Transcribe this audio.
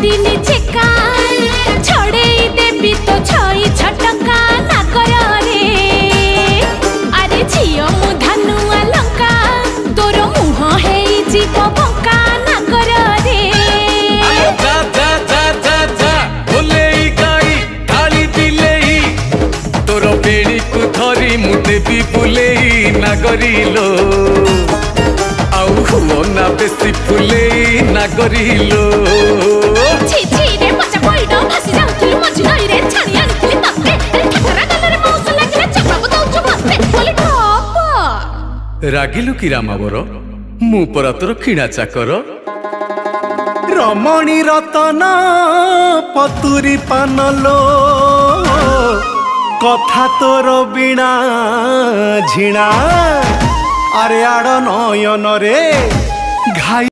दिन चेका छड़े देवी तो छई छटका ना कर रे अरे झियो मु धनुआ लंका तोर मुह है जीव बंका ना कर रे जा जा जा जा जा बोलेई गाई काली बिलेई तोर बेड़ी को धरी मु देवी बुलेई नागरिलो आउ हुओ ना बेसी फुलेई नागरिलो छी छी रे मचा पइडो भासी जाउथि मझी नई रे छाणी आनिथि तते ठठरा गलरे मौस लागिले चपराब दउछु मते बोली ठप रागिलु कि रामावर मु परा तोर खिणा चाकर रमणी रतन पतुरी पानलो कथा तोर बिना झिणा अरे आड़ नयन रे घाई